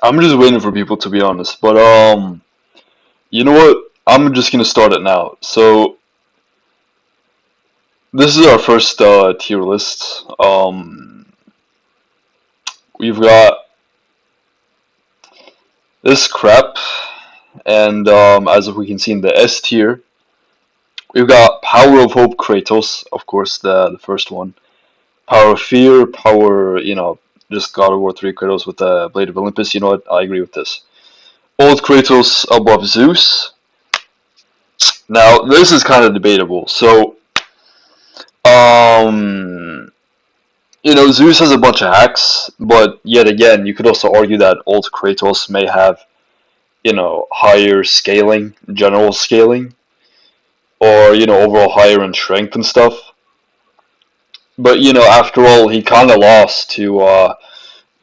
I'm just waiting for people to be honest. But you know what? I'm just gonna start it now. So this is our first tier list. We've got this crap, and as we can see in the S tier, we've got Power of Hope Kratos, of course, the first one. Power of Fear, Power, just God of War 3 Kratos with the Blade of Olympus. You know what? I agree with this. Old Kratos above Zeus. Now, this is kind of debatable. So, um, Zeus has a bunch of hacks, but yet again, you could also argue that old Kratos may have, higher scaling, general scaling, or, overall higher in strength and stuff. But, after all, he kind of lost to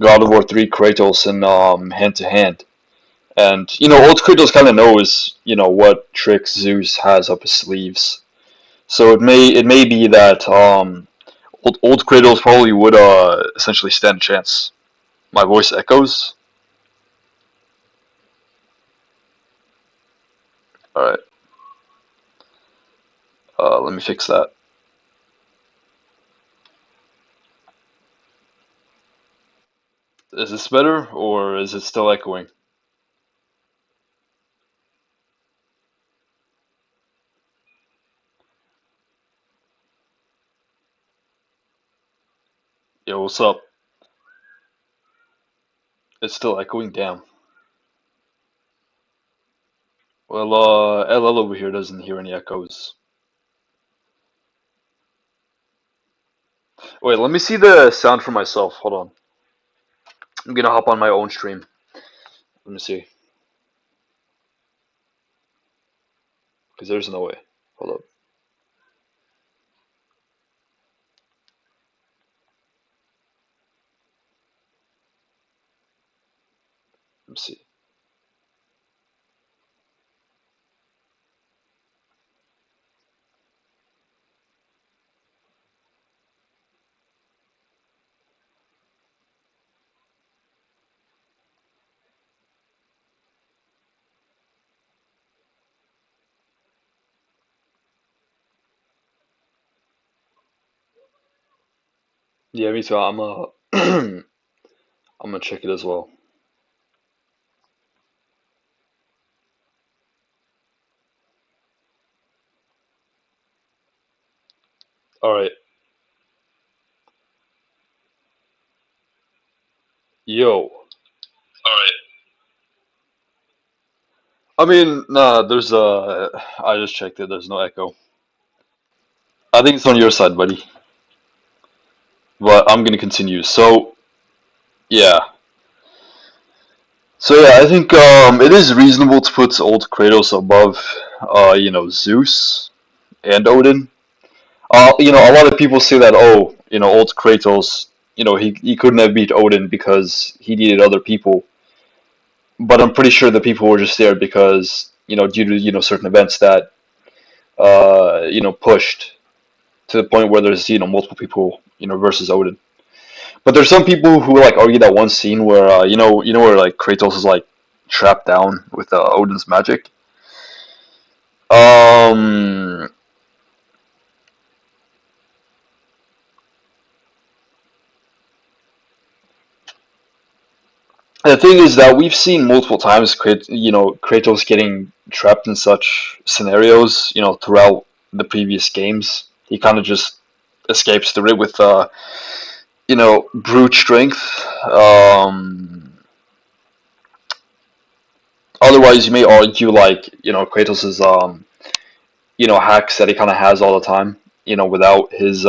God of War 3 Kratos in hand to hand. And, old Kratos kind of knows, what tricks Zeus has up his sleeves. So it may be that old Kratos probably would essentially stand a chance. My voice echoes. All right, let me fix that. Is this better or is it still echoing? Yo, what's up? It's still echoing. Damn. Well, LL over here doesn't hear any echoes. Wait, let me see the sound for myself. Hold on. I'm gonna hop on my own stream. Let me see, because there's no way. Hold up. Let me see. Yeah, me too. I'm gonna check it as well. All right. Yo. I mean, nah, I just checked it, there's no echo. I think it's on your side, buddy. But I'm gonna continue. So, yeah. So yeah, I think it is reasonable to put old Kratos above Zeus and Odin. A lot of people say that, oh, old Kratos, he couldn't have beat Odin because he needed other people. But I'm pretty sure the people were just there because, due to, certain events that pushed to the point where there's multiple people versus Odin. But there's some people who like argue that one scene where where like Kratos is like trapped down with Odin's magic. Um, the thing is that we've seen multiple times, Kratos getting trapped in such scenarios, throughout the previous games. He kind of just escapes through it with brute strength. Otherwise, you may argue like Kratos's hacks that he kind of has all the time. Without his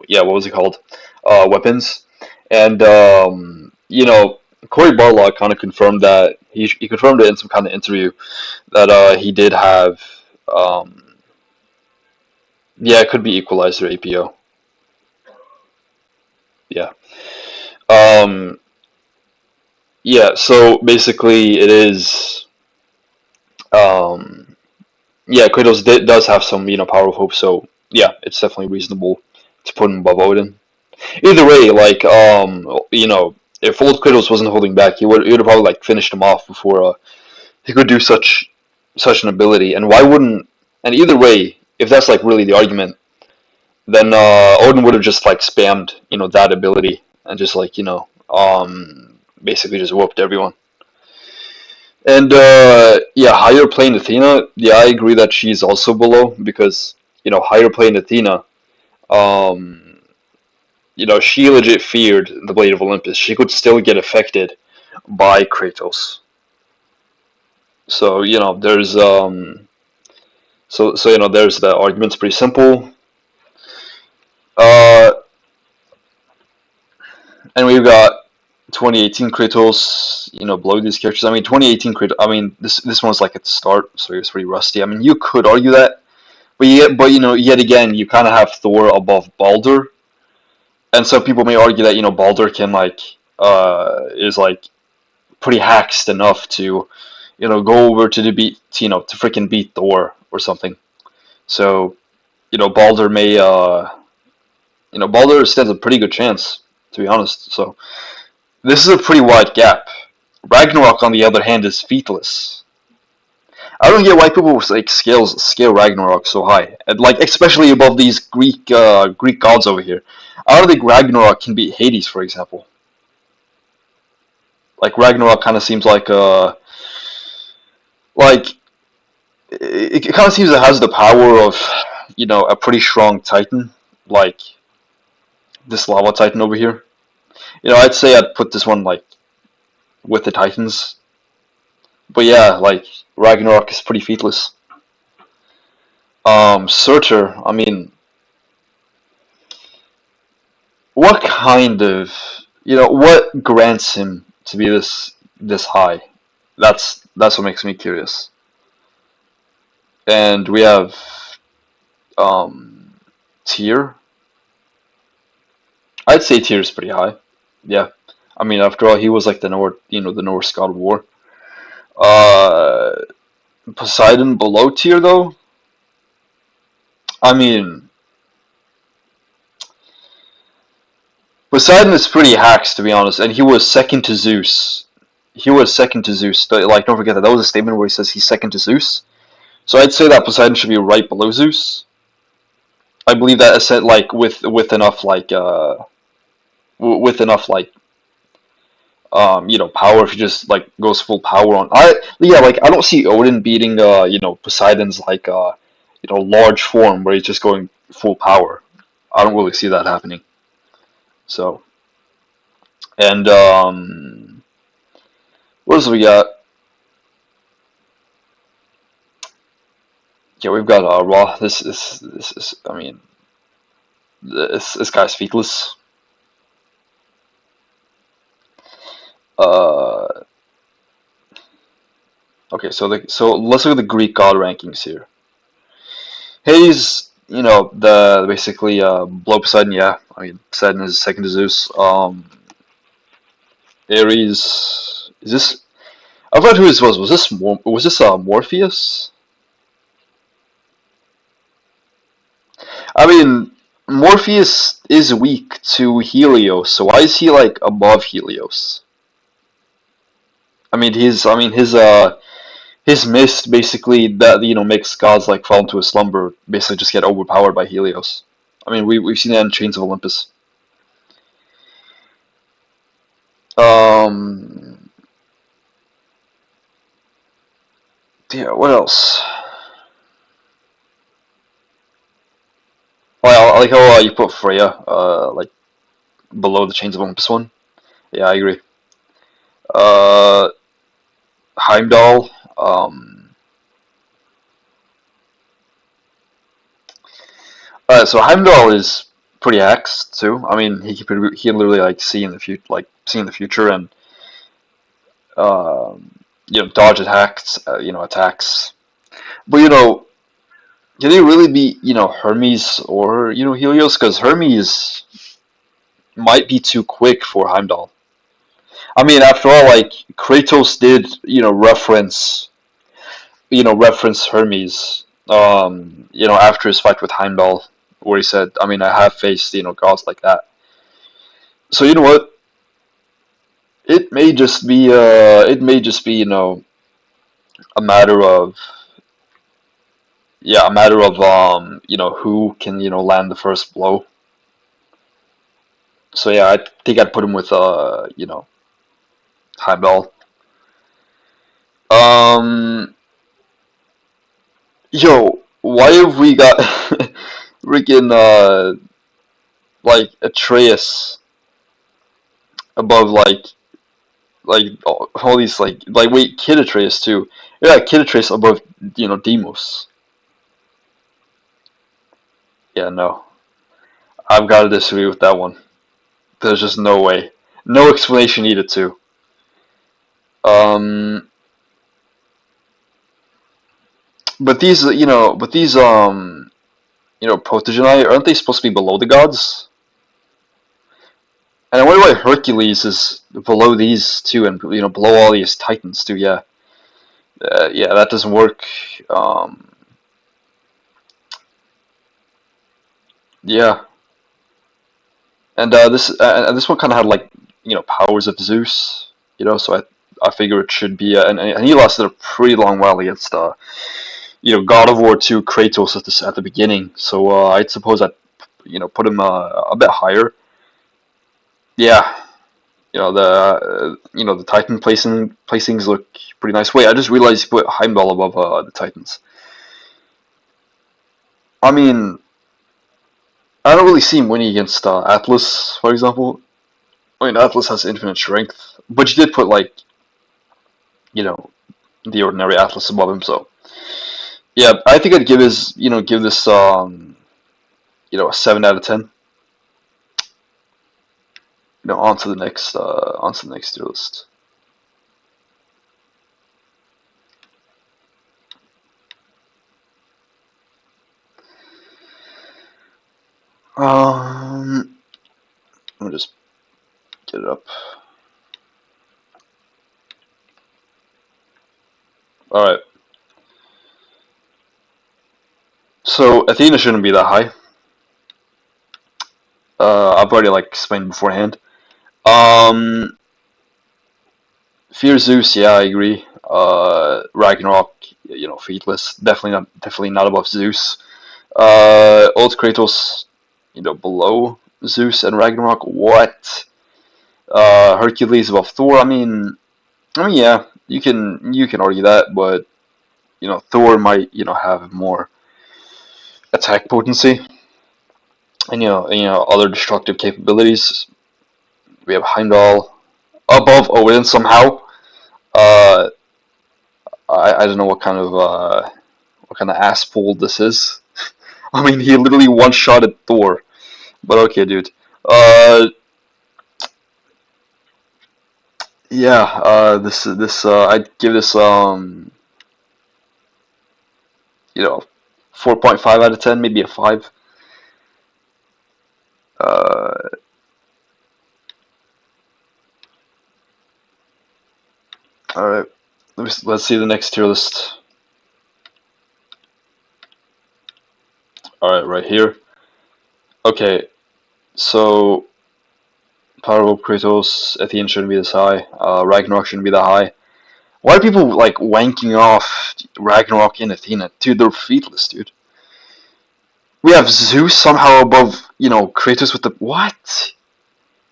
yeah, what was it called? Weapons. And Corey Barlog kind of confirmed that he confirmed it in some kind of interview that he did have. Um, yeah, it could be equalizer APO. Yeah. Um, yeah. So basically, it is. Um, yeah, does have some power of hope. So yeah, it's definitely reasonable to put him above Odin. Either way, like If old Kratos wasn't holding back, he would have probably like finished him off before he could do such an ability. And why wouldn't? And either way, if that's like really the argument, then Odin would have just like spammed that ability and just like basically just whooped everyone. And yeah, higher plane Athena. Yeah, I agree that she's also below because higher plane Athena. Um, she legit feared the Blade of Olympus. She could still get affected by Kratos. So there's there's the argument's pretty simple. Uh, and we've got 2018 Kratos, below these characters. I mean, 2018 Kratos. I mean, this one's like at the start, so he was pretty rusty. I mean, you could argue that, yet again, you kind of have Thor above Balder, and some people may argue that Balder can is like pretty hacked enough to go over to the beat to freaking beat Thor or something. So Balder may Balder stands a pretty good chance, to be honest. So this is a pretty wide gap. Ragnarok, on the other hand, is featless. I don't get why people like scale Ragnarok so high, and like especially above these Greek gods over here. I don't think Ragnarok can beat Hades, for example. Like Ragnarok kind of seems like it kind of seems it has the power of a pretty strong Titan, like this lava Titan over here. I'd say I'd put this one like with the Titans. But yeah, like Ragnarok is pretty featless. Surtur, I mean, what kind of what grants him to be this high? That's what makes me curious. And we have Tyr. I'd say Tyr is pretty high. Yeah, I mean, after all, he was like the Norse god of war. Uh, Poseidon below Tyr though. I mean, Poseidon is pretty hacks to be honest, and he was second to Zeus. He was second to Zeus. But, like, don't forget that was a statement where he says he's second to Zeus. So I'd say that Poseidon should be right below Zeus. I believe that is said like with enough with enough power. If he just like goes full power on, I don't see Odin beating Poseidon's large form where he's just going full power. I don't really see that happening. So, and what else we got? Yeah, we've got Raw. This is I mean, this guy's featless. Uh, okay, so let's look at the Greek god rankings here. Hades, the basically below Poseidon. Yeah, I mean Poseidon is second to Zeus. Ares is this? I forgot who this was. Was this Morpheus? I mean, Morpheus is weak to Helios, so why is he like above Helios? I mean, his mist basically that makes gods like fall into a slumber basically just get overpowered by Helios. I mean, we've seen that in Chains of Olympus. Yeah, what else? Well, I like how you put Freya like below the Chains of Olympus one. Yeah, I agree. Uh, Heimdall. So Heimdall is pretty axed too. I mean, he can literally like see in the future and dodge attacks. But can he really be Hermes or Helios? Because Hermes might be too quick for Heimdall. I mean, after all, like Kratos did reference Hermes. After his fight with Heimdall, where he said, "I mean, I have faced gods like that." So you know what? it may just be a matter of yeah, a matter of who can land the first blow. So yeah, I think I'd put him with Heimdall. Um, why have we got freaking like Atreus above like all these wait, Kid Atreus too. Yeah, Kid Atreus above Demos. Yeah, no, I've got to disagree with that one. There's just no way, no explanation needed to. Um, but these protogeny, aren't they supposed to be below the gods? And I wonder why Hercules is below these two, and below all these titans too. Yeah, yeah, that doesn't work. Um, yeah, and this one kind of had powers of Zeus. So I figure it should be. And he lasted a pretty long while against God of War 2 Kratos at the beginning. So I'd suppose I'd put him a bit higher. Yeah, the Titan placings look pretty nice. Wait, I just realized you put Heimdall above the Titans. I mean, I don't really see him winning against Atlas, for example. I mean, Atlas has infinite strength, but you did put you know the ordinary Atlas above him. So yeah, I think I'd give this a 7 out of 10. On to the next tier list. Let me just get it up. All right. So Athena shouldn't be that high. I've already explained beforehand. Um, Fear Zeus, yeah, I agree. Ragnarok, featless, definitely not above Zeus. Old Kratos, below Zeus and Ragnarok. What? Hercules above Thor. I mean, yeah, you can argue that, but Thor might have more attack potency and other destructive capabilities. We have Heimdall above Odin somehow. Uh, I don't know what kind of ass pull this is. I mean, he literally one shot at Thor. But okay, dude. Uh, yeah. This I'd give this 4.5 out of 10, maybe a 5. Uh, all right. Let's see the next tier list. All right, right here. Okay, so Power of Kratos, Athena shouldn't be this high. Ragnarok shouldn't be that high. Why are people wanking off Ragnarok and Athena? Dude, they're featless, dude. We have Zeus somehow above, Kratos with the what?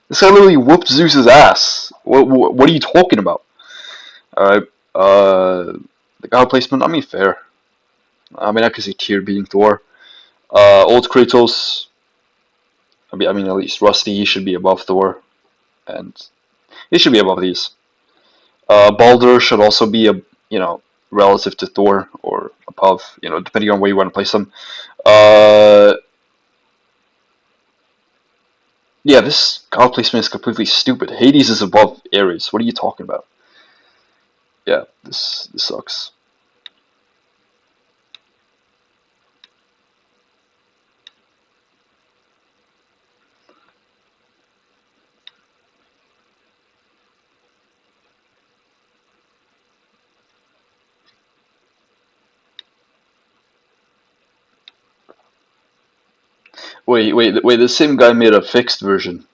This guy literally whooped Zeus's ass. What are you talking about? All right. The god placement. I mean, fair. I mean, I could see Tyr beating Thor. Old Kratos. I mean, at least Rusty should be above Thor, and he should be above these. Baldur should also be relative to Thor or above, depending on where you want to place them. Uh, yeah, this god placement is completely stupid. Hades is above Ares. What are you talking about? Yeah, this sucks. Wait. The same guy made a fixed version,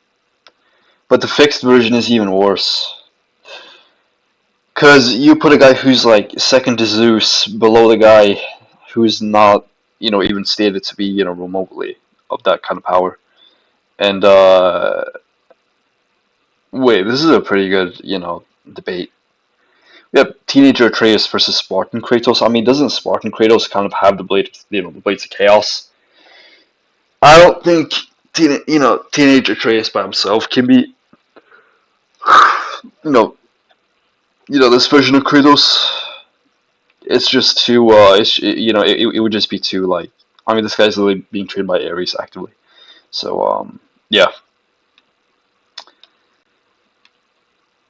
but the fixed version is even worse. Because you put a guy who's like second to Zeus below the guy who's not, even stated to be, remotely of that kind of power. And wait, this is a pretty good, debate. We have teenager Atreus versus Spartan Kratos. I mean, doesn't Spartan Kratos kind of have the the blades of chaos? I don't think teenager Atreus by himself can be, you know, this version of Kratos. It's just too, it would just be too like. I mean, this guy's literally being trained by Ares actively. So, yeah,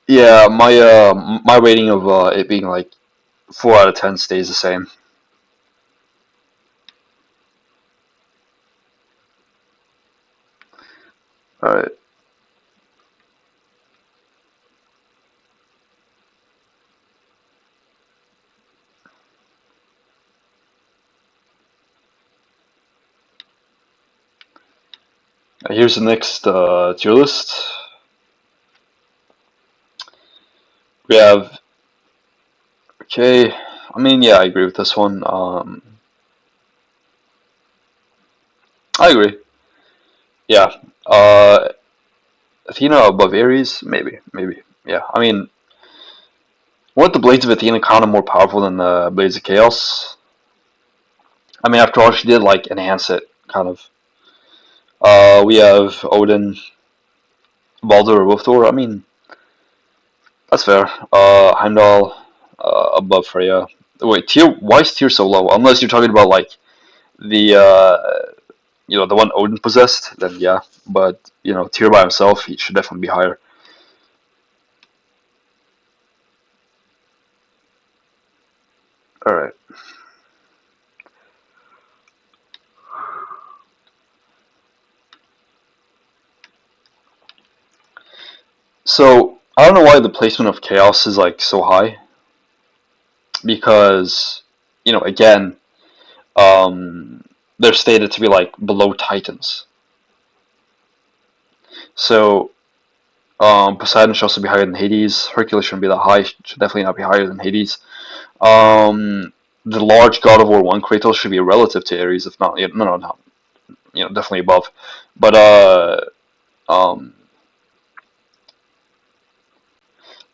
yeah. My rating of it being like 4 out of 10 stays the same. All right. Here's the next tier list. We have okay. I mean, yeah, I agree with this one. I agree. Yeah. Athena above Ares, maybe, maybe. Yeah. I mean, weren't the blades of Athena kind of more powerful than the blades of Chaos? I mean, after all, she did like enhance it, kind of. We have Odin, Baldur, or Wolfthor. I mean, that's fair. Heimdall above Freya. Wait, tier? Why is tier so low? Unless you're talking about like the the one Odin possessed, then yeah. But Tyr by himself, he should definitely be higher. All right. So I don't know why the placement of Chaos is like so high, because again, um, they're stated to be like below Titans. So Poseidon should also be higher than Hades. Hercules shouldn't be that high. Should definitely not be higher than Hades. The large God of War 1 Kratos should be relative to Ares, if not, no, definitely above. But um,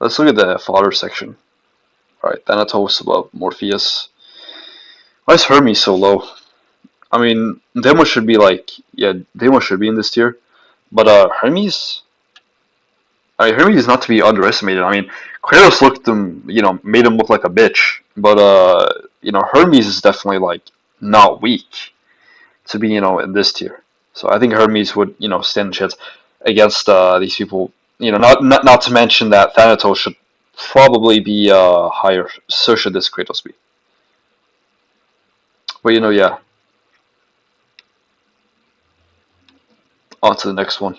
let's look at the fodder section. All right, Thanatos above Morpheus. Why is Hermes so low? I mean, Deimos should be like, yeah, Deimos should be in this tier, but Hermes. I mean, Hermes is not to be underestimated. I mean, Kratos made him look like a bitch, but Hermes is definitely like not weak to be, in this tier. So I think Hermes would, stand a chance against these people. Not to mention that Thanatos should probably be higher. So should this Kratos be. But yeah. On to the next one.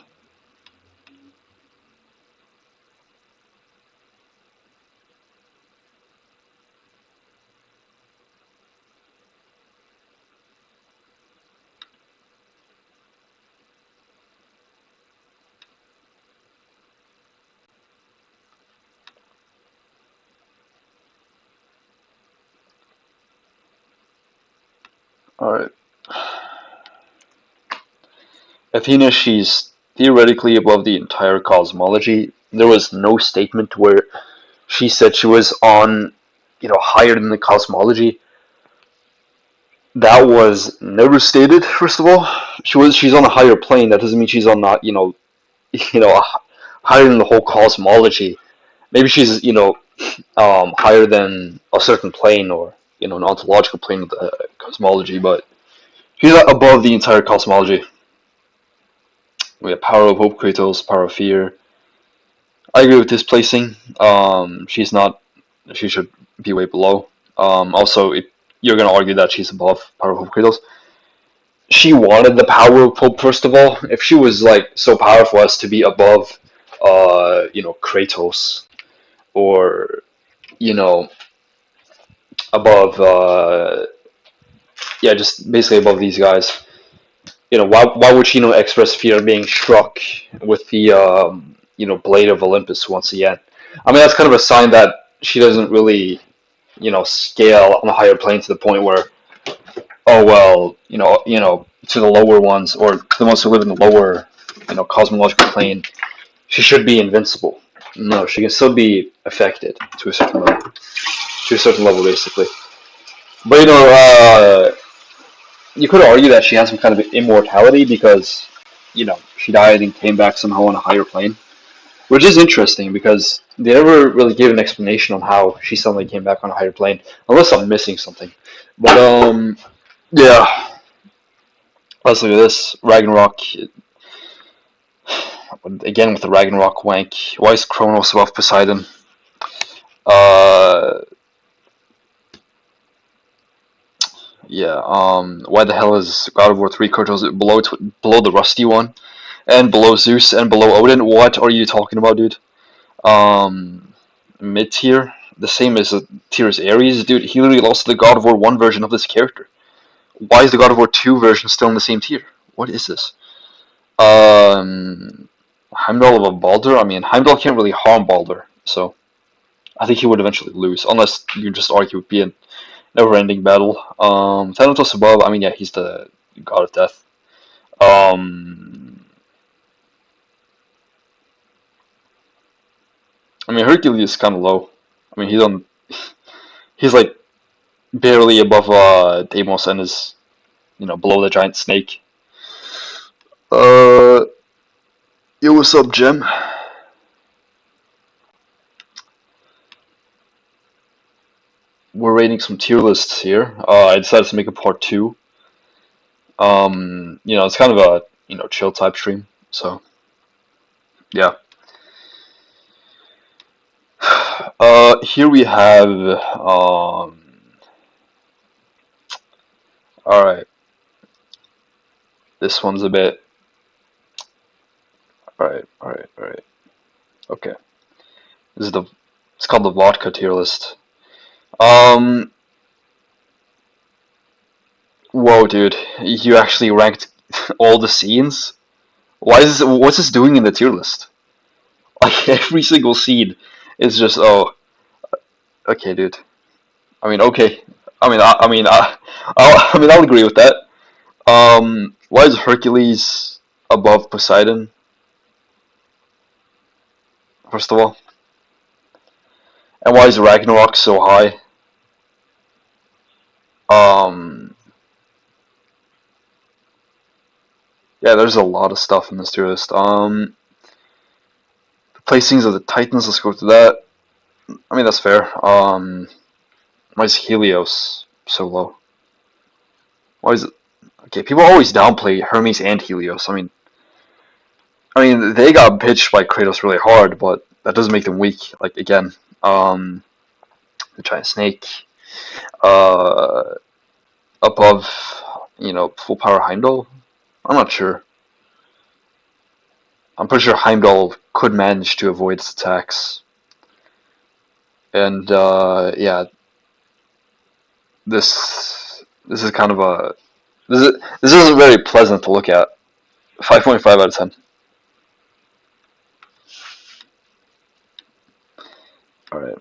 All right. Athena, she's theoretically above the entire cosmology. There was no statement where she said she was on, higher than the cosmology. That was never stated. First of all, she's on a higher plane. That doesn't mean she's on not, you know, higher than the whole cosmology. Maybe she's, higher than a certain plane or an ontological plane of the cosmology, but she's not above the entire cosmology. We have Power of Hope, Kratos, Power of Fear. I agree with this placing. She's not. She should be way below. Also, you're going to argue that she's above Power of Hope, Kratos. She wanted the Power of Hope first of all. If she was like so powerful as to be above, Kratos, or you know, above, yeah, just basically above these guys. Why would she express fear of being struck with the blade of Olympus once again? I mean, that's kind of a sign that she doesn't really, scale on a higher plane to the point where, oh well, to the lower ones or to the ones who live in the lower, cosmological plane, she should be invincible. No, she can still be affected to a certain level. To a certain level, basically. But you could argue that she has some kind of immortality because, she died and came back somehow on a higher plane, which is interesting because they never really gave an explanation on how she suddenly came back on a higher plane, unless I'm missing something. But yeah. Let's look at this Ragnarok again with the Ragnarok wank. Why is Kronos above Poseidon? Uh, yeah. Why the hell is God of War 3 Kratos below the Rusty one, and below Zeus and below Odin? What are you talking about, dude? Um, Mid tier, the same as tier as Ares, dude. He literally lost to the God of War 1 version of this character. Why is the God of War 2 version still in the same tier? What is this? Heimdall of a Baldur. I mean, Heimdall can't really harm Baldur, so I think he would eventually lose, unless you just argue it would be a never-ending battle. Thanatos above. I mean, yeah, he's the god of death. Um, I mean, Hercules is kind of low. I mean, he's like barely above Deimos and is below the giant snake. Uh, Yo, what's up, Jim? We're rating some tier lists here. I decided to make a part two. It's kind of a chill type stream. So yeah. Here we have all right. This one's a bit. All right, all right, all right. Okay. This is the. It's called the vodka tier list. Um. Whoa, dude! You actually ranked all the scenes. Why is this? What's this doing in the tier list? Like every single scene is just okay, dude. I mean, okay. I'll agree with that. Why is Hercules above Poseidon? First of all, and why is Ragnarok so high? Um, yeah, there's a lot of stuff in this tier list. The placings of the Titans. Let's go to that. I mean, that's fair. Why is Helios so low? Why is it? Okay, people always downplay Hermes and Helios. I mean, they got pitched by Kratos really hard, but that doesn't make them weak. Like again, the giant snake, uh, above, full power Heimdall. I'm not sure. I'm pretty sure Heimdall could manage to avoid its attacks, and yeah, this is kind of a this isn't very pleasant to look at. 5.5 out of 10. All right.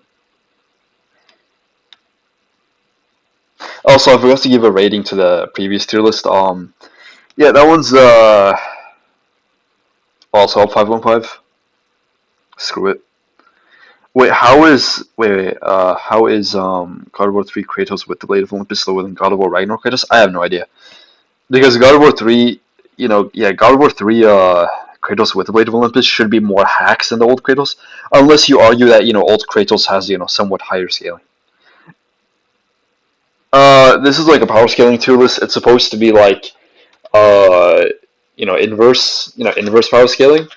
Also, I forgot to give a rating to the previous tier list. Yeah, that one's also 5.5. Screw it. How is God of War 3 Kratos with the Blade of Olympus slower than God of War Ragnarok Kratos? I have no idea. Because God of War 3, God of War 3 Kratos with the Blade of Olympus should be more hacks than the old Kratos, unless you argue that old Kratos has somewhat higher scaling. This is like a power scaling tier list. It's supposed to be like uh inverse power scaling.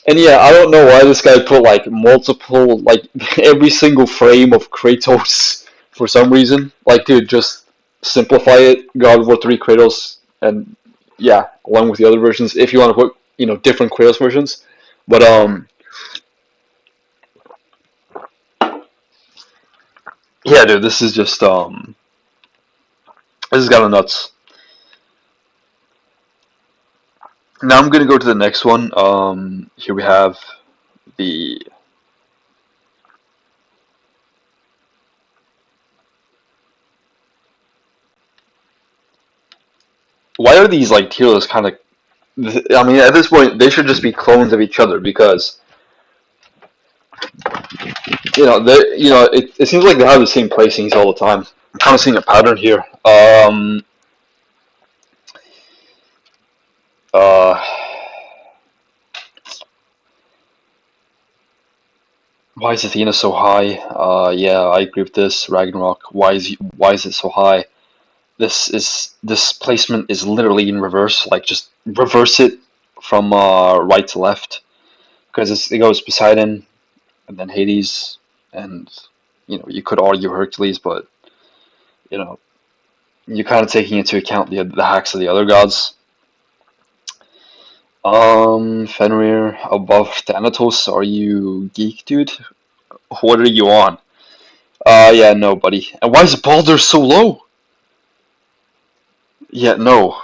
And yeah, I don't know why this guy put like multiple, like every single frame of Kratos for some reason. Like, dude, just simplify it. God of War 3 Kratos, and yeah, along with the other versions, if you want to put, different Kratos versions. But, yeah, dude, this is just, this is kind of nuts. Now I'm gonna go to the next one. Here we have the why are these like tier lists kind of? I mean, at this point, they should just be clones of each other because it seems like they have the same placings all the time. I'm kind of seeing a pattern here. Uh, why is Athena so high? Yeah, I agree with this. Ragnarok. Why is it so high? This placement is literally in reverse. Like just reverse it from right to left because it goes Poseidon and then Hades and you could argue Hercules, but you know you're kind of taking into account the hacks of the other gods. Fenrir above Thanatos. Are you geek, dude? What are you on? Yeah, no, buddy. And why is Baldur so low? Yeah, no,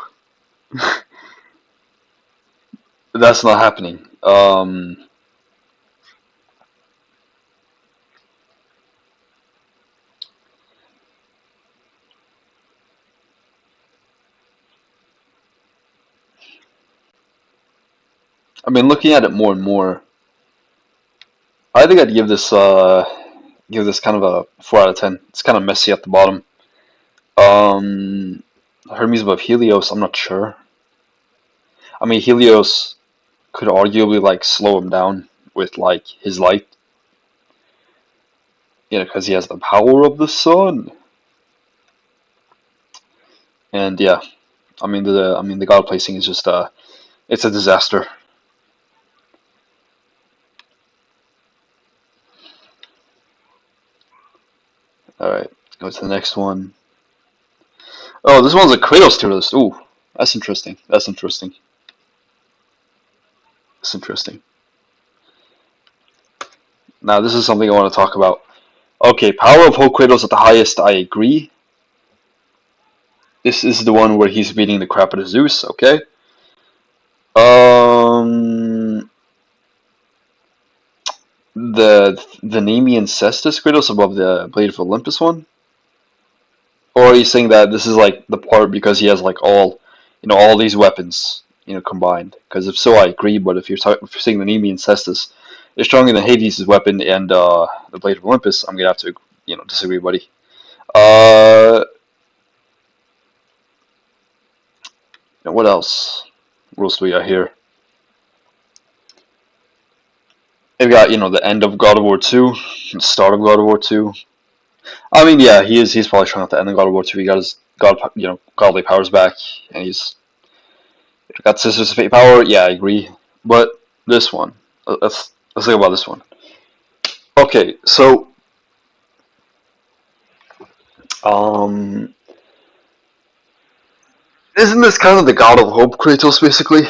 that's not happening. I mean, looking at it more and more, I think I'd give this kind of a 4 out of 10. It's kind of messy at the bottom. Um, Hermes above Helios. I'm not sure. I mean, Helios could arguably like slow him down with like his light, because he has the power of the sun. And yeah, I mean the god placing is just it's a disaster. All right, go to the next one. Oh, this one's a Kratos tier list. Ooh, that's interesting. That's interesting. That's interesting. Now this is something I want to talk about. Okay, power of Hulk Kratos at the highest. I agree. This is the one where he's beating the crap out of Zeus. Okay. Um, the Nemean Cestus Kratos above the Blade of Olympus one. Or are you saying that this is like the part because he has like all these weapons, combined? Because if so, I agree. But if you're saying the Nemean Cestus is stronger than Hades' weapon and the Blade of Olympus, I'm gonna have to, disagree, buddy. Uh, what else? What else do we got here? We've got the end of God of War 2, the start of God of War 2. I mean, yeah, he's probably strong at the end of God of War 2. He got his godly powers back, and he's got Sisters of Fate power. Yeah, I agree. But this one, let's think about this one. Okay, so um, isn't this kind of the God of Hope, Kratos? Basically,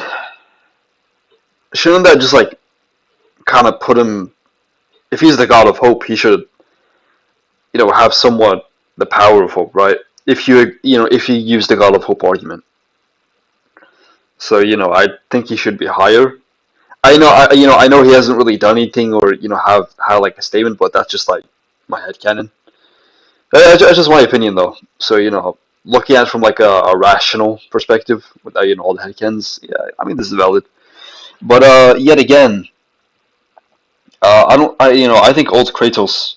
shouldn't that just like kind of put him? If he's the God of Hope, he should have somewhat the power of hope, right? If you use the God of Hope argument, so I think he should be higher. I know he hasn't really done anything or have had like a statement, but that's just like my headcanon. That's just my opinion, though. So looking at it from like a rational perspective, without all the headcanons, yeah, I mean this is valid. But yet again, I don't. I think old Kratos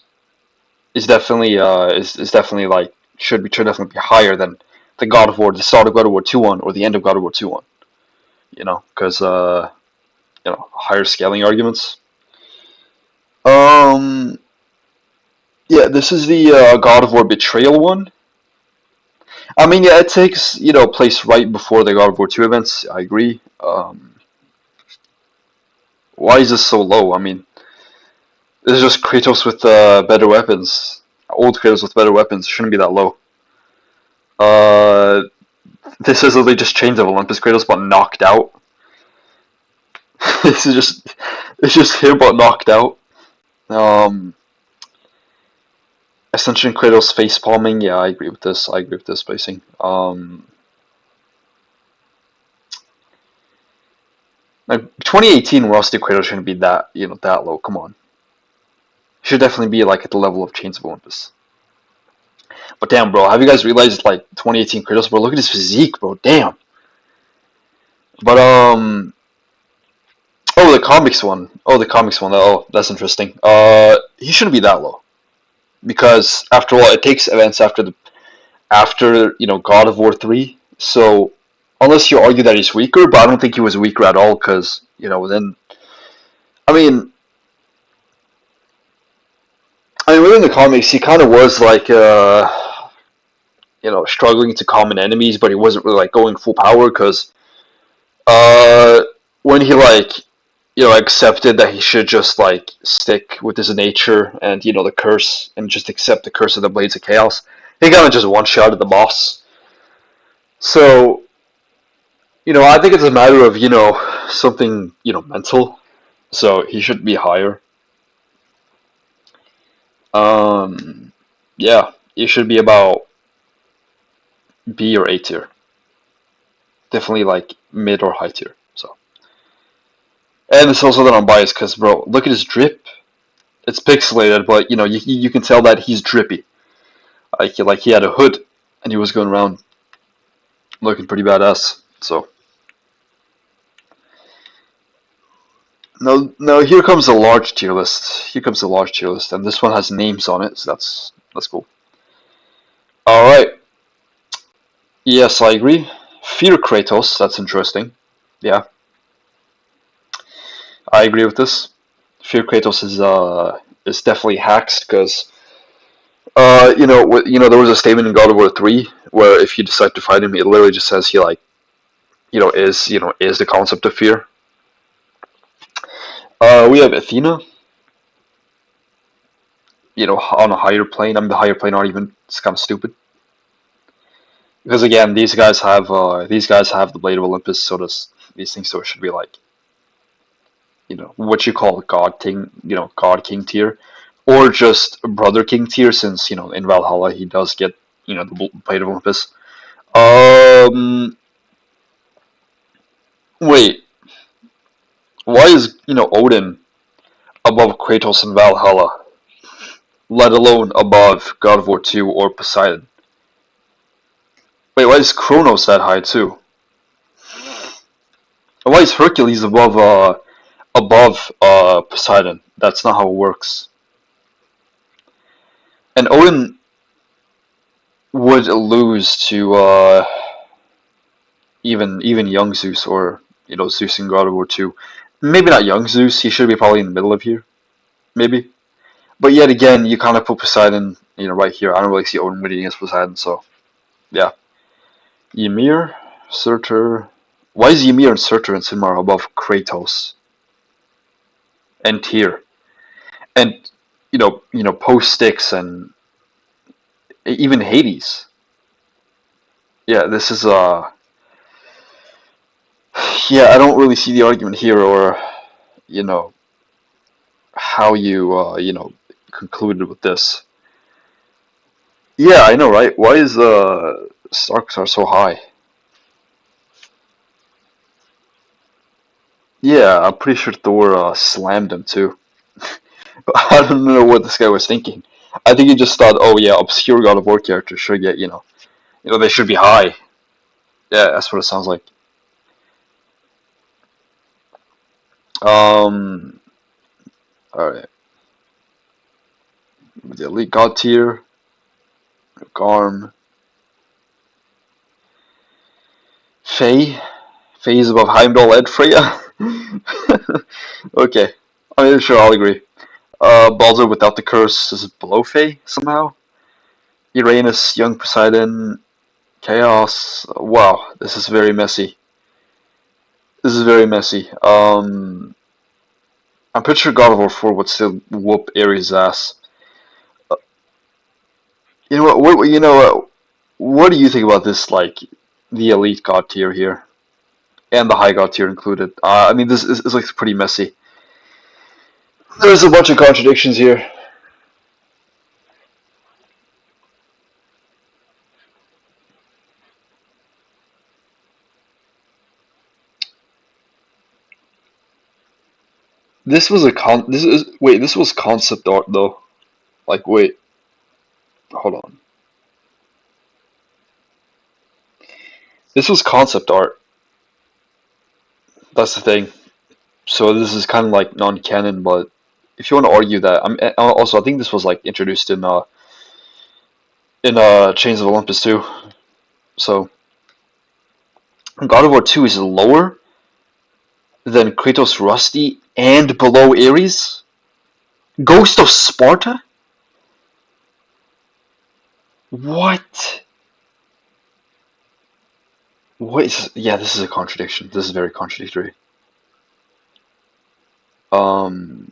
is definitely like should definitely be higher than the God of War, the start of God of War 2 one or the end of God of War 2 one. Because higher scaling arguments. Um, yeah, this is the God of War Betrayal one. I mean, yeah, it takes place right before the God of War 2 events. I agree. Why is this so low? I mean, this is just Kratos with better weapons. Old Kratos with better weapons. It shouldn't be that low. Uh, this is literally just Chains of Olympus Kratos, but knocked out. this is just it's just here, but knocked out. Um, Ascension Kratos face palming. Yeah, I agree with this. I agree with this spacing. Like 2018 Rusty Kratos shouldn't be that low. Come on, should definitely be like at the level of Chains of Olympus. But damn, bro, have you guys realized like 2018 Kratos, bro? Look at his physique, bro. Damn. But oh, the comics one. Oh, the comics one. Oh, that's interesting. He shouldn't be that low because after all, it takes events after God of War 3. So unless you argue that he's weaker, but I don't think he was weaker at all because then I mean within the comics he kind of was like struggling to common enemies, but he wasn't really like going full power because uh when he like accepted that he should just like stick with his nature and the curse and just accept the curse of the Blades of Chaos, he kind of just one shot at the boss. So I think it's a matter of something mental. So he should be higher. Yeah, he should be about B or A tier. Definitely like mid or high tier. So, and it's also that I'm biased because bro, look at his drip. It's pixelated, but you can tell that he's drippy. Like he had a hood and he was going around looking pretty badass. So now here comes a large tier list. Here comes a large tier list, and this one has names on it, so that's cool. All right. Yes, I agree. Fear Kratos. That's interesting. Yeah, I agree with this. Fear Kratos is definitely hacks because there was a statement in God of War 3 where if you decide to fight him, it literally just says he like is the concept of fear. We have Athena, on a higher plane. I mean, the higher plane argument is kind of stupid because again, these guys have the Blade of Olympus, so does these things. So it should be like what you call God King, God King tier, or just Brother King tier, since in Valhalla he does get the Blade of Olympus. Um, Wait, why is Odin above Kratos in Valhalla, let alone above God of War 2 or Poseidon? Wait, why is Kronos that high too? And why is Hercules above Poseidon? That's not how it works. And Odin would lose to even young Zeus, or Zeus in God of War 2. Maybe not young Zeus. He should be probably in the middle of here, maybe. But yet again, you kind of put Poseidon right here. I don't really see Odin winning against Poseidon, so yeah. Ymir, Surtur. Why is Ymir and Surtur and Sinmar above Kratos and Tyr and post Styx and even Hades? Yeah, this is yeah. I don't really see the argument here, or you know how you concluded with this. Yeah, I know, right? Why is Starks are so high? Yeah, I'm pretty sure Thor slammed him too. I don't know what this guy was thinking. I think he just thought, oh yeah, obscure God of War characters should get they should be high. Yeah, that's what it sounds like. Um, all right, the elite god tier, Garm, Faye. Faye is above Heimdall and Freya. Okay, I mean, sure, I'll agree. Baldur without the curse is below Faye somehow. Uranus, young Poseidon, Chaos. Wow, this is very messy. This is very messy. I'm pretty sure God of War 4 would still whoop Ares' ass. Uh, you know what? What do you think about this? Like the elite god tier here and the high god tier included. I mean, this is like pretty messy. There's a bunch of contradictions here. This was a con. This is wait. This was concept art though. Like wait, hold on. This was concept art. That's the thing. So this is kind of like non-canon, but if you want to argue that, also I think this was like introduced in Chains of Olympus too. So God of War 2 is lower than Kratos Rusty and below Ares. Ghost of Sparta? What? What is? Yeah, this is a contradiction. This is very contradictory. Um,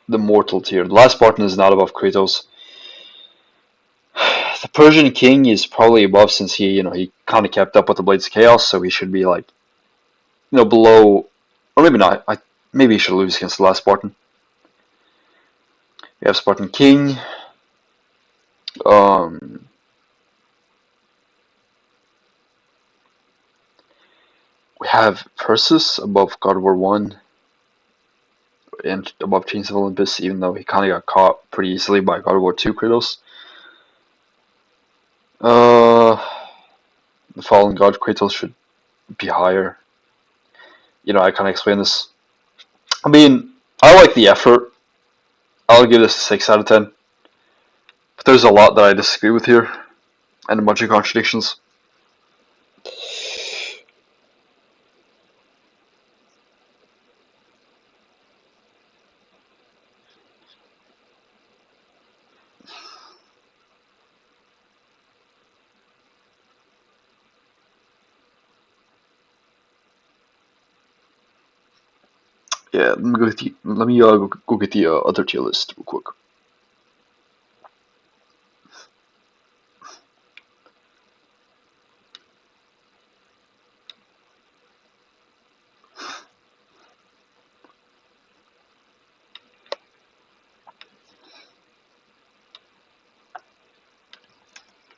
the mortal tier. The last Spartan is not above Kratos. The Persian king is probably above since he kind of kept up with the Blades of Chaos, so he should be like, below, or maybe not. Maybe he should lose against the last Spartan. We have Spartan king. Um, we have Perseus above God of War 1 and above Chains of Olympus, even though he kind of got caught pretty easily by God of War 2 Kratos. Uh, the Fallen God Kratos should be higher. I kind of explained this. I mean, I like the effort. I'll give this a 6 out of 10. But there's a lot that I disagree with here, and a bunch of contradictions. Yeah, let me go get the other tier list real quick.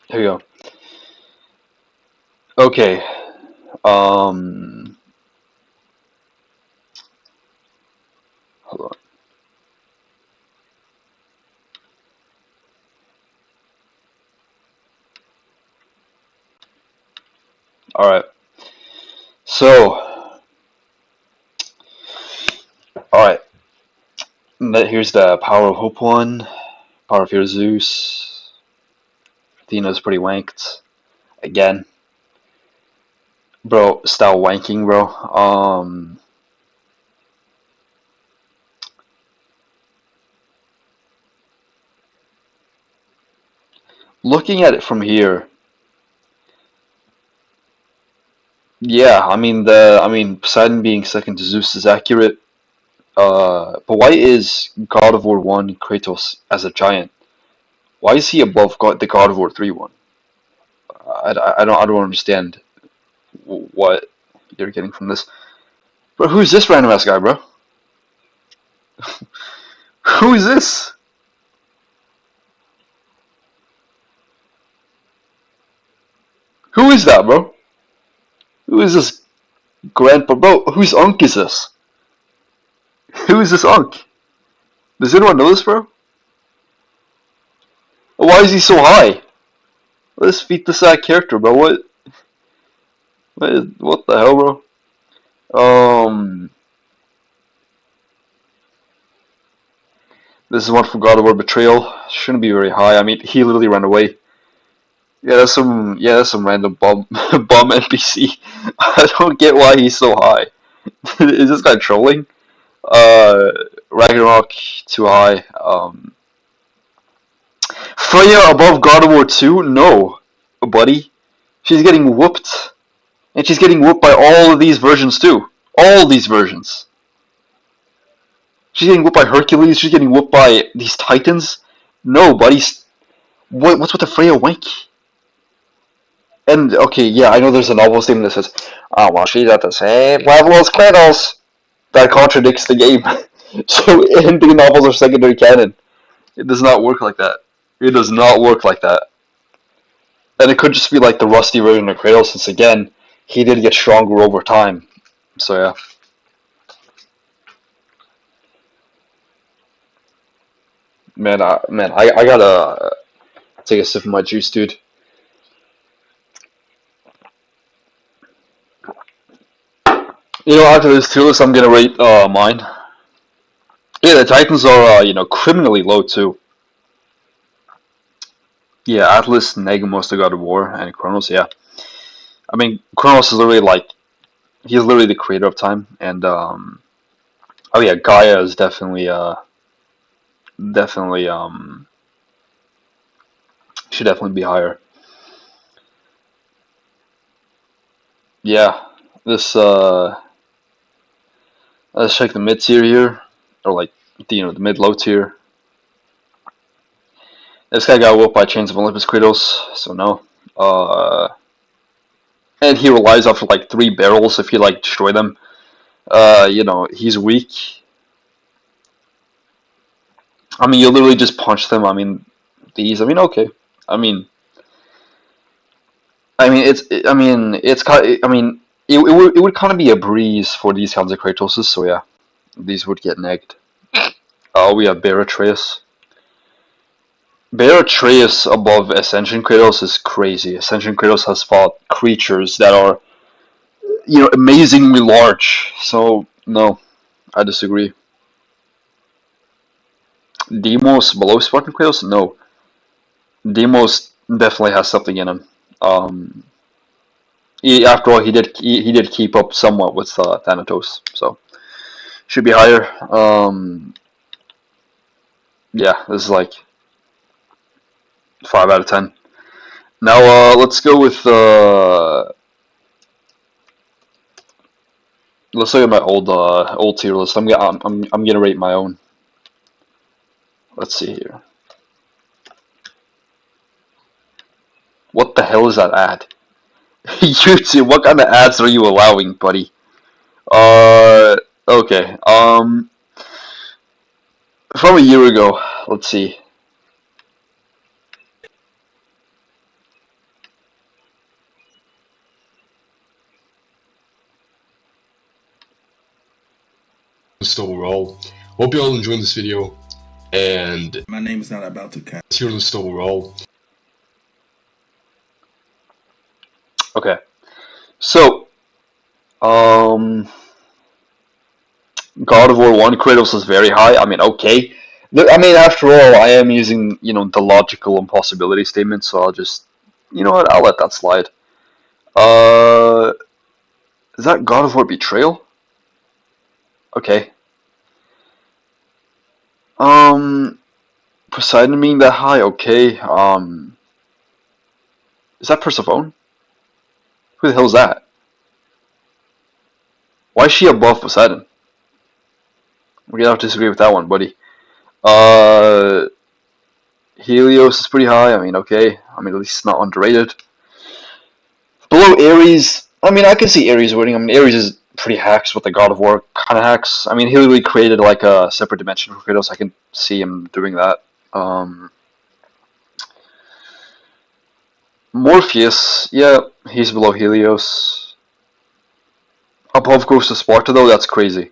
Here we go. Okay. Hold on. All right. So, all right. Here's the Power of Hope one. Power of Fear Zeus. Athena's pretty wanked. Again. Bro, style wanking, bro. Looking at it from here, yeah, Poseidon being second to Zeus is accurate. But why is God of War 1 Kratos as a giant? Why is he above the God of War 3 one? I don't understand what you're getting from this. Bro, who's this random ass guy, bro? Who is this? Who is that, bro? Who is this grandpa, bro? Whose Unk is this? Who is this Unk? Does anyone know this, bro? Why is he so high? Let's beat this character, bro. What the hell, bro? This is one from God of War Betrayal. Shouldn't be very high. I mean, he literally ran away. That's some random bum bum NPC. I don't get why he's so high. Is this guy trolling? Uh, Ragnarok too high. Freya above God of War 2? No, buddy. She's getting whooped, and she's getting whooped by all of these versions too. All these versions. She's getting whooped by Hercules. She's getting whooped by these Titans. No, buddy. What's with the Freya wank? And okay, yeah, I know there's a novel statement that says, "Oh well, she's at the same level as Kratos." That contradicts the game. So ending novels are secondary canon. It does not work like that. It does not work like that. And it could just be like the rusty version of Kratos, since again, he did get stronger over time. So yeah. I gotta take a sip of my juice, dude. After this tier list, I'm gonna rate mine. Yeah, the Titans are criminally low too. Yeah, Atlas, Negamos, the God of War, and Kronos. Yeah, I mean Kronos is literally he's literally the creator of time, and oh yeah, Gaia is definitely should definitely be higher. Yeah, this let's check the mid tier here, or like the mid low tier. This guy got whooped by Chains of Olympus Kratos, so no. And he relies off of like 3 barrels if you like destroy them. He's weak. I mean, you literally just punch them. I mean, these. I mean, okay. I mean, it would kind of be a breeze for these kinds of Kratoses. So yeah, these would get negged. We have Beratreus. Beratreus above Ascension Kratos is crazy. Ascension Kratos has fought creatures that are, amazingly large. So no, I disagree. Demos below Spartan Kratos? No. Demos definitely has something in him. Um, After all, he did keep up somewhat with Thanatos, so should be higher. Yeah, this is like 5 out of 10. Now let's look at my old tier list. I'm gonna rate my own. Let's see here. What the hell is that ad? YouTube, what kind of ads are you allowing, buddy? Okay. From a year ago. Let's see. Still roll. Hope you all enjoyed this video, and my name is not about to count. Tier list still roll. Okay. So, God of War 1 Kratos is very high. I mean, okay. I mean, after all, I am using, the logical impossibility statement, so I'll just, what, I'll let that slide. Uh, is that God of War Betrayal? Okay. Poseidon being that high, okay. Is that Persephone? Who the hell is that? Why is she above Poseidon? We're gonna have to disagree with that one, buddy. Helios is pretty high. I mean, okay. I mean, at least it's not underrated. Below Ares, I mean, I can see Ares winning. I mean, Ares is pretty hacks with the God of War kind of hacks. I mean, he really created like a separate dimension for Kratos. I can see him doing that. Morpheus, yeah, he's below Helios. Above Ghost of Sparta, though, that's crazy.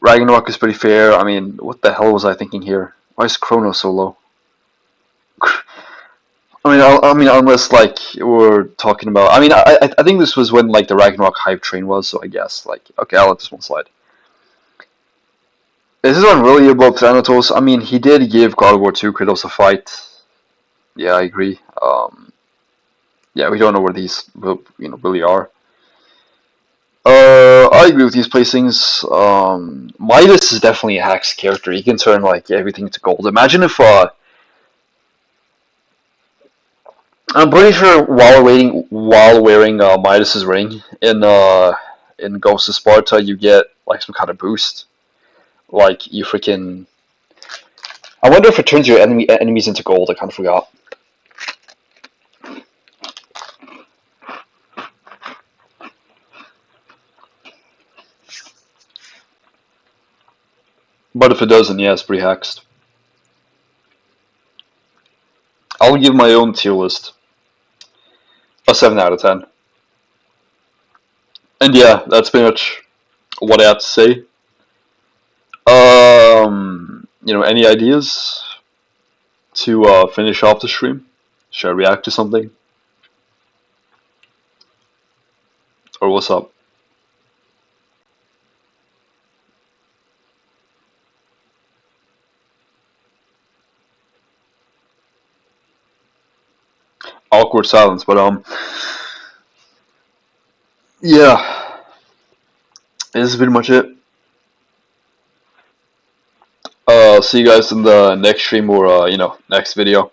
Ragnarok is pretty fair. I mean, what the hell was I thinking here? Why is Chronos so low? I mean, unless like we're talking about. I mean, I think this was when like the Ragnarok hype train was. So I guess like okay, I'll let this one slide. This is one really above Thanatos. I mean, he did give God of War 2 Kratos a fight. Yeah, I agree. Yeah, we don't know where these really are. I agree with these placings. Midas is definitely a Hack's character. He can turn like everything to gold. Imagine if I'm pretty sure while wearing Midas's ring in Ghost of Sparta, you get like some kind of boost. Like you freaking. I wonder if it turns your enemies into gold. I kind of forgot. But if it doesn't, yeah, it's pretty hexed. I'll give my own tier list a 7 out of 10. And yeah, that's pretty much what I have to say. Any ideas to finish off the stream? Should I react to something? or what's up? Awkward silence, but yeah, this is pretty much it. See you guys in the next stream or next video.